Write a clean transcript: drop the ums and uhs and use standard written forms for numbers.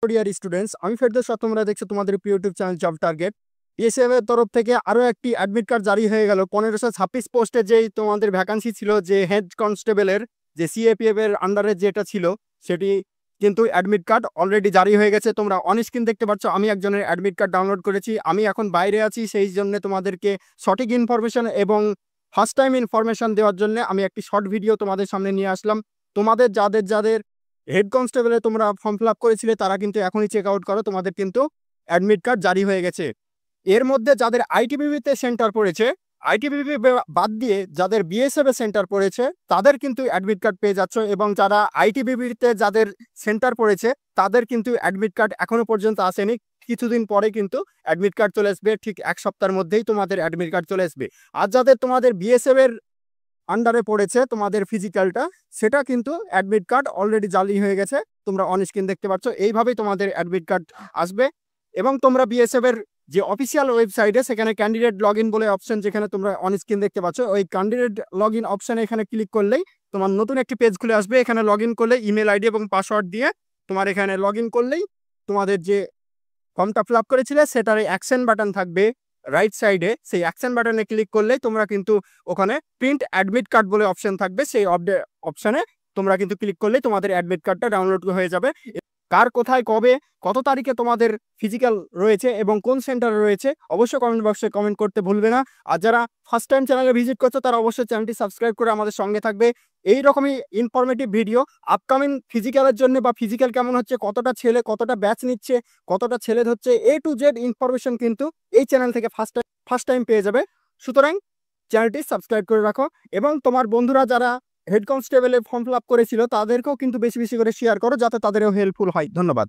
Dear students, আমি ফেরদৌস। তোমরা দেখছো তোমাদের প্রিয় YouTube channel job target. BSF এর তরফ থেকে আরো একটি অ্যাডমিট কার্ড জারি হয়ে গেল। 1526 পোস্টে যেই তোমাদের ভ্যাকান্সি ছিল, যে হেড কনস্টেবলের, যে সিএপিএফ এর আন্ডারে যেটা ছিল, সেটি কিন্তু অ্যাডমিট কার্ড অলরেডি জারি হয়ে গেছে। তোমরা অন স্ক্রিন দেখতে পাচ্ছ আমি একজনের অ্যাডমিট কার্ড ডাউনলোড করেছি। আমি এখন বাইরে আছি, সেই জন্য তোমাদেরকে সঠিক ইনফরমেশন এবং ফার্স্ট টাইম ইনফরমেশন দেওয়ার জন্য আমি একটি শর্ট ভিডিও তোমাদের সামনে নিয়ে আসলাম। তোমাদের যাদের যাদের হেড কনস্টেবলে তোমরা ফর্ম ফিল আপ করেছিলে তারা কিন্তু এখনই চেক আউট করো, তোমাদের কিন্তু অ্যাডমিট কার্ড জারি হয়ে গেছে। এর মধ্যে যাদের আইটিবিপিতে সেন্টার পড়েছে, আইটিবিপি বাদ দিয়ে যাদের বিএসএফ এ সেন্টার পড়েছে তাদের কিন্তু অ্যাডমিট কার্ড পেয়ে যাচ্ছ, এবং যারা আইটিবিপিতে যাদের সেন্টার পড়েছে তাদের কিন্তু অ্যাডমিট কার্ড এখনো পর্যন্ত আসেনি। কিছুদিন পরে কিন্তু অ্যাডমিট কার্ড চলে আসবে, ঠিক এক সপ্তাহের মধ্যেই তোমাদের অ্যাডমিট কার্ড চলে আসবে। আর যাদের তোমাদের বিএসএফ এর আন্ডারে পড়েছে তোমাদের ফিজিক্যালটা, সেটা কিন্তু অ্যাডমিট কার্ড অলরেডি জালি হয়ে গেছে। তোমরা অন স্ক্রিন দেখতে পাচ্ছ, এইভাবেই তোমাদের অ্যাডমিট কার্ড আসবে। এবং তোমরা বিএসএফ এর যে অফিসিয়াল ওয়েবসাইটে, সেখানে ক্যান্ডিডেট লগ ইন বলে অপশন, যেখানে তোমরা অন স্ক্রিন দেখতে পাচ্ছ, ওই ক্যান্ডিডেট লগ ইন অপশনে এখানে ক্লিক করলেই তোমার নতুন একটি পেজ খুলে আসবে। এখানে লগ ইন করলে ইমেল আইডি এবং পাসওয়ার্ড দিয়ে তোমার এখানে লগ ইন করলেই তোমাদের যে ফর্মটা ফিল আপ করেছিলে সেটার অ্যাকশন বাটন থাকবে রাইট সাইডে। সেই অ্যাকশন বাটনে ক্লিক করলে তোমরা কিন্তু ওখানে প্রিন্ট অ্যাডমিট কার্ড বলে অপশন থাকবে, সেই অপশনে তোমরা কিন্তু ক্লিক করলে তোমাদের অ্যাডমিট কার্ডটা ডাউনলোড হয়ে যাবে। কার কোথায় কবে কত তারিখে তোমাদের ফিজিক্যাল রয়েছে এবং কোন সেন্টারে রয়েছে অবশ্যই কমেন্ট বক্সে কমেন্ট করতে ভুলবে না। আর যারা ফার্স্ট টাইম চ্যানেলে ভিজিট করছো তারা অবশ্যই চ্যানেলটি সাবস্ক্রাইব করে আমাদের সঙ্গে থাকবে। এই রকমই ইনফরমেটিভ ভিডিও আপকামিং ফিজিক্যালের জন্য, বা ফিজিক্যাল কেমন হচ্ছে, কতটা ছেলে কতটা ব্যাচ নিচ্ছে, কতটা ছেলে হচ্ছে, A to Z ইনফরমেশন কিন্তু এই চ্যানেল থেকে ফার্স্ট টাইম পেয়ে যাবে। সুতরাং চ্যানেলটি সাবস্ক্রাইব করে রাখো, এবং তোমার বন্ধুরা যারা হেড কনস্টেবলের ফর্ম ফিল আপ করেছিল তাদেরকেও কিন্তু বেশি বেশি করে শেয়ার করো, যাতে তাদেরও হেল্পফুল হয়। ধন্যবাদ।